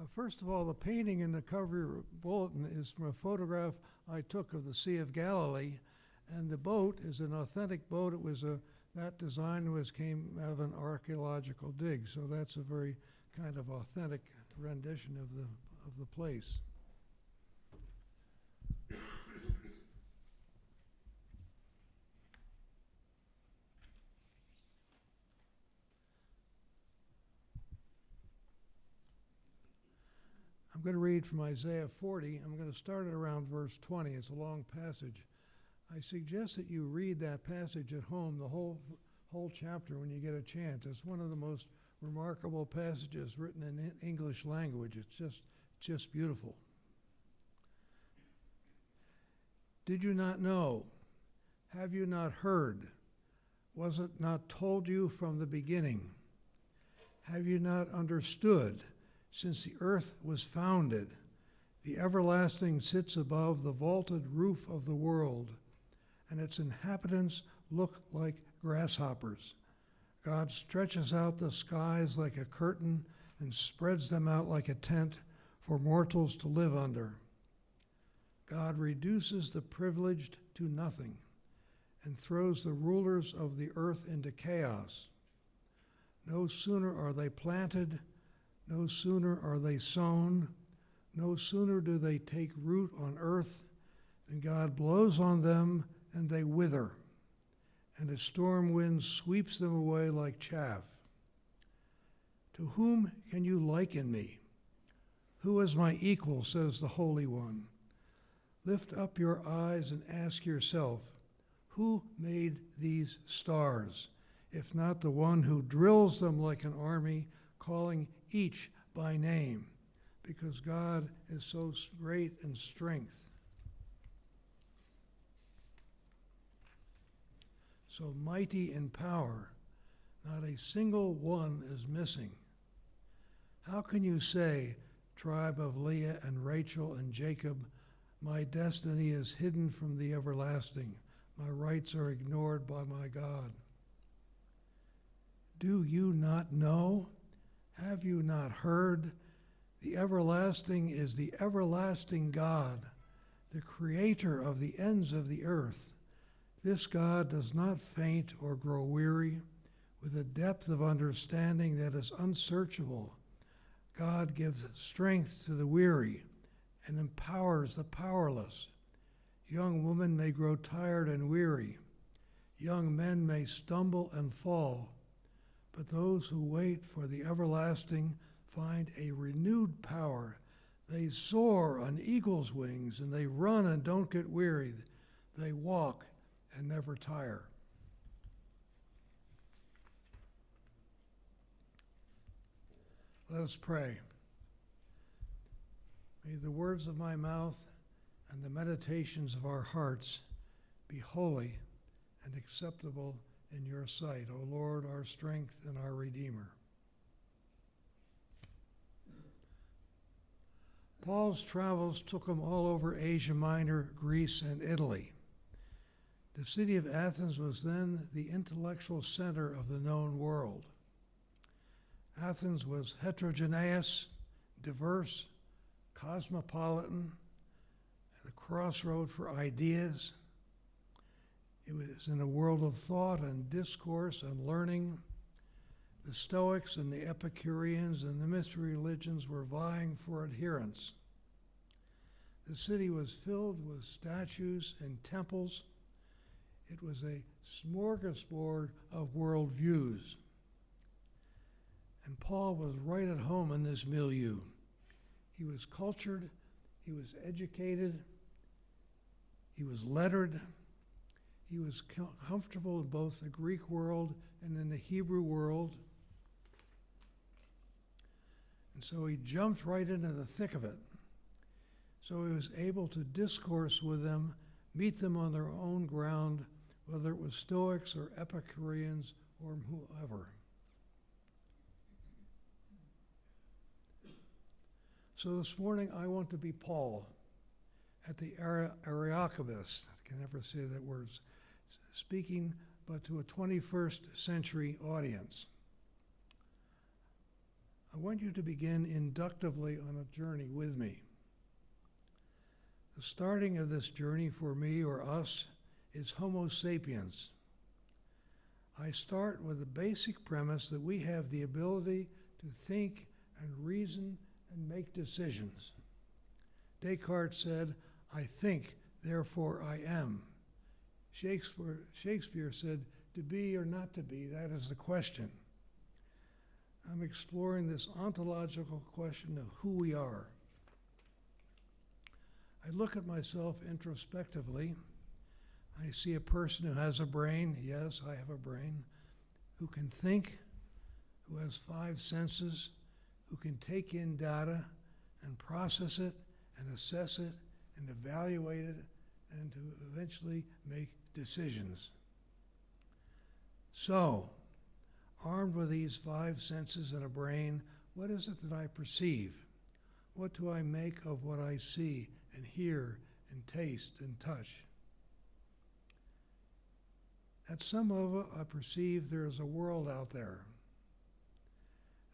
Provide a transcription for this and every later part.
First of all, the painting in the cover bulletin is from a photograph I took of the Sea of Galilee, and the boat is an authentic boat. That design came out of an archaeological dig, so that's a very kind of authentic rendition of the place. I'm going to read from Isaiah 40. I'm going to start at around verse 20. It's a long passage. I suggest that you read that passage at home, the whole chapter, when you get a chance. It's one of the most remarkable passages written in English language. It's just beautiful. Did you not know? Have you not heard? Was it not told you from the beginning? Have you not understood? Since the earth was founded, the everlasting sits above the vaulted roof of the world, and its inhabitants look like grasshoppers. God stretches out the skies like a curtain and spreads them out like a tent for mortals to live under. God reduces the privileged to nothing and throws the rulers of the earth into chaos. No sooner are they planted, no sooner are they sown, no sooner do they take root on earth than God blows on them and they wither, and a storm wind sweeps them away like chaff. To whom can you liken me? Who is my equal, says the Holy One? Lift up your eyes and ask yourself, who made these stars, if not the one who drills them like an army, calling each by name, because God is so great in strength, so mighty in power, not a single one is missing. How can you say, tribe of Leah and Rachel and Jacob, my destiny is hidden from the everlasting, my rights are ignored by my God? Do you not know? Have you not heard? The everlasting is the everlasting God, the creator of the ends of the earth. This God does not faint or grow weary. With a depth of understanding that is unsearchable, God gives strength to the weary and empowers the powerless. Young women may grow tired and weary. Young men may stumble and fall. But those who wait for the everlasting find a renewed power. They soar on eagle's wings, and they run and don't get weary. They walk and never tire. Let us pray. May the words of my mouth and the meditations of our hearts be holy and acceptable in your sight, O Lord, our strength and our Redeemer. Paul's travels took him all over Asia Minor, Greece, and Italy. The city of Athens was then the intellectual center of the known world. Athens was heterogeneous, diverse, cosmopolitan, at a crossroad for ideas. It was in a world of thought and discourse and learning. The Stoics and the Epicureans and the mystery religions were vying for adherents. The city was filled with statues and temples. It was a smorgasbord of worldviews. And Paul was right at home in this milieu. He was cultured, he was educated, he was lettered. He was comfortable in both the Greek world and in the Hebrew world. And so he jumped right into the thick of it. So he was able to discourse with them, meet them on their own ground, whether it was Stoics or Epicureans or whoever. So this morning I want to be Paul at the Areopagus. I can never say that word. Speaking but to a 21st century audience. I want you to begin inductively on a journey with me. The starting of this journey for me or us is Homo sapiens. I start with the basic premise that we have the ability to think and reason and make decisions. Descartes said, "I think, therefore I am." Shakespeare said, "To be or not to be, that is the question." I'm exploring this ontological question of who we are. I look at myself introspectively. I see a person who has a brain. Yes, I have a brain. Who can think, who has 5 senses, who can take in data and process it and assess it and evaluate it and to eventually make decisions. So, armed with these 5 senses and a brain, what is it that I perceive? What do I make of what I see and hear and taste and touch? At some level, I perceive there is a world out there.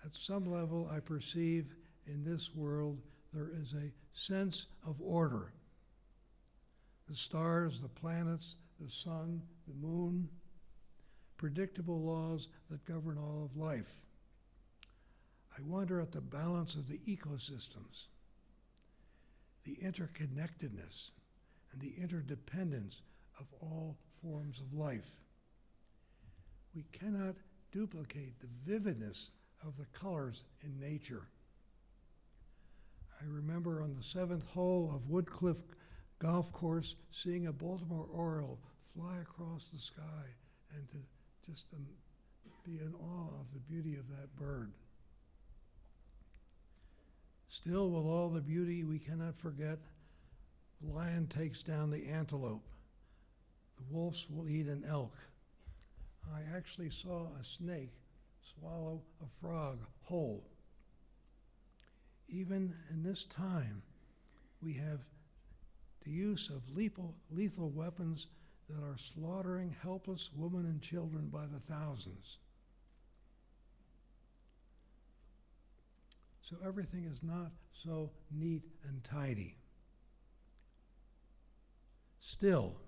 At some level, I perceive in this world there is a sense of order. The stars, the planets, the sun, the moon, predictable laws that govern all of life. I wonder at the balance of the ecosystems, the interconnectedness, and the interdependence of all forms of life. We cannot duplicate the vividness of the colors in nature. I remember on the 7th hole of Woodcliff Golf Course seeing a Baltimore Oriole fly across the sky and to just be in awe of the beauty of that bird. Still, with all the beauty, we cannot forget the lion takes down the antelope. The wolves will eat an elk. I actually saw a snake swallow a frog whole. Even in this time, we have the use of lethal weapons that are slaughtering helpless women and children by the thousands. So everything is not so neat and tidy. Still,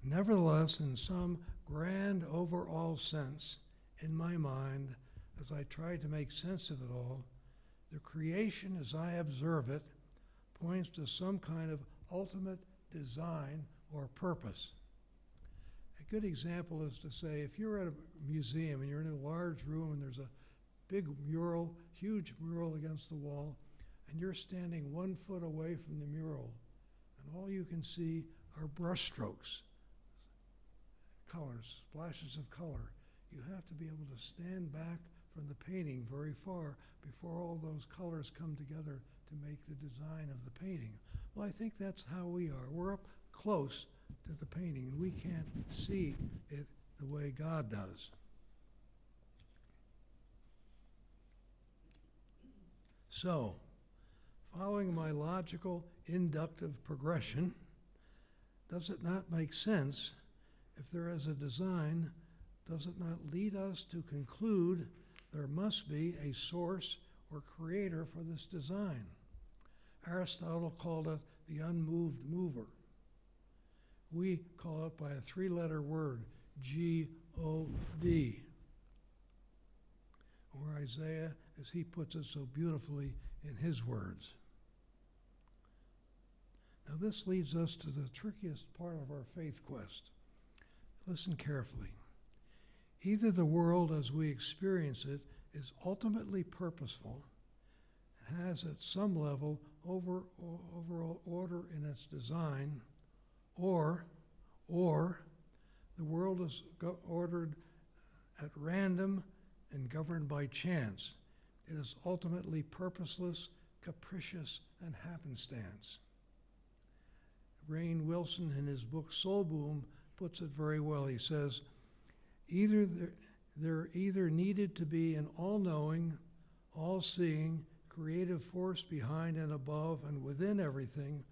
nevertheless, in some grand overall sense, in my mind, as I try to make sense of it all, the creation as I observe it points to some kind of ultimate design or purpose. A good example is to say, if you're at a museum and you're in a large room and there's a big mural, huge mural against the wall, and you're standing 1 foot away from the mural, and all you can see are brush strokes, colors, splashes of color. You have to be able to stand back from the painting very far before all those colors come together to make the design of the painting. Well, I think that's how we are. We're up close to the painting, and we can't see it the way God does. So, following my logical inductive progression, does it not make sense if there is a design? Does it not lead us to conclude there must be a source or creator for this design? Aristotle called it the unmoved mover. We call it by a 3-letter word, G-O-D. Or Isaiah, as he puts it so beautifully in his words. Now this leads us to the trickiest part of our faith quest. Listen carefully. Either the world as we experience it is ultimately purposeful and has at some level overall order in its design, or the world is ordered at random and governed by chance. It is ultimately purposeless, capricious, and happenstance. Rainn Wilson, in his book Soul Boom, puts it very well. He says, there either needed to be an all-knowing, all-seeing, creative force behind and above and within everything,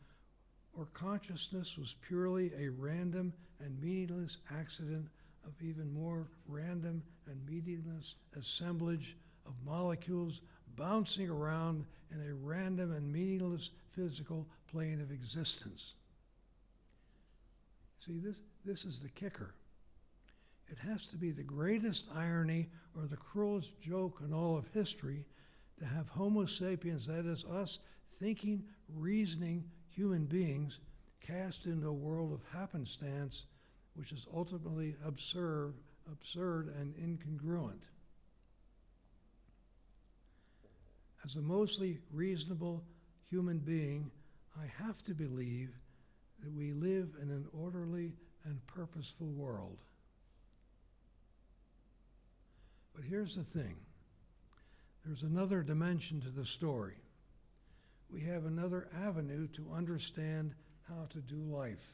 or consciousness was purely a random and meaningless accident of even more random and meaningless assemblage of molecules bouncing around in a random and meaningless physical plane of existence. See, this is the kicker. It has to be the greatest irony or the cruelest joke in all of history to have Homo sapiens, that is us, thinking, reasoning human beings, cast into a world of happenstance, which is ultimately absurd and incongruent. As a mostly reasonable human being, I have to believe that we live in an orderly and purposeful world. But here's the thing. There's another dimension to the story. We have another avenue to understand how to do life.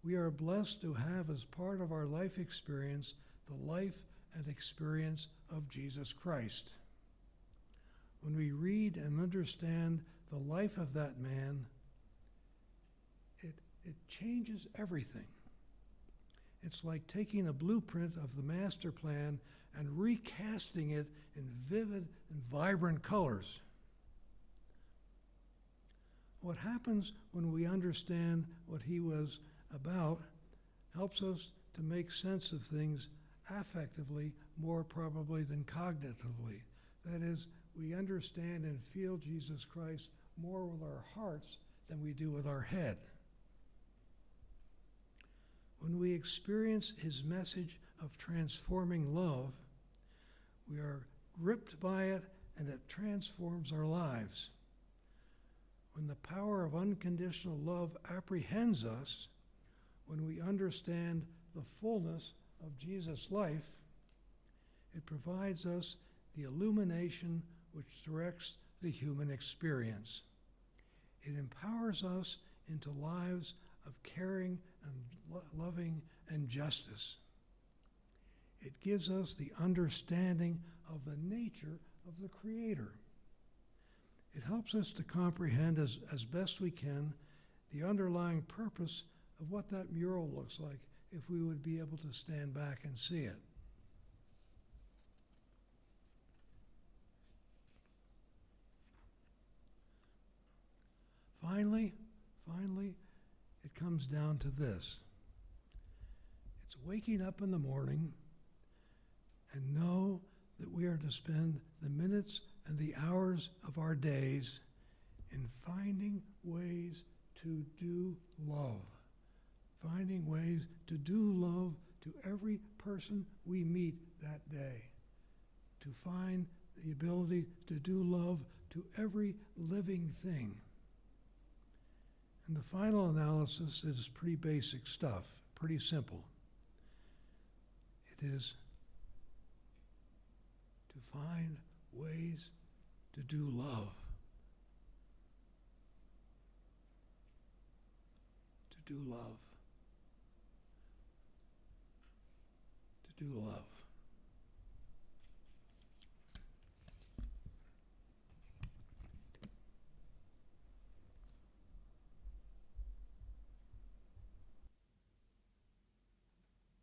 We are blessed to have as part of our life experience the life and experience of Jesus Christ. When we read and understand the life of that man, it changes everything. It's like taking a blueprint of the master plan and recasting it in vivid and vibrant colors. What happens when we understand what he was about helps us to make sense of things affectively more probably than cognitively. That is, we understand and feel Jesus Christ more with our hearts than we do with our head. When we experience his message of transforming love, we are gripped by it and it transforms our lives. When the power of unconditional love apprehends us, when we understand the fullness of Jesus' life, it provides us the illumination which directs the human experience. It empowers us into lives of caring and loving and justice. It gives us the understanding of the nature of the Creator. It helps us to comprehend as best we can the underlying purpose of what that mural looks like if we would be able to stand back and see it. Finally, it comes down to this. It's waking up in the morning and know that we are to spend the minutes and the hours of our days in finding ways to do love. Finding ways to do love to every person we meet that day. To find the ability to do love to every living thing. And the final analysis is pretty basic stuff, pretty simple. It is to find ways to do love. To do love. To do love.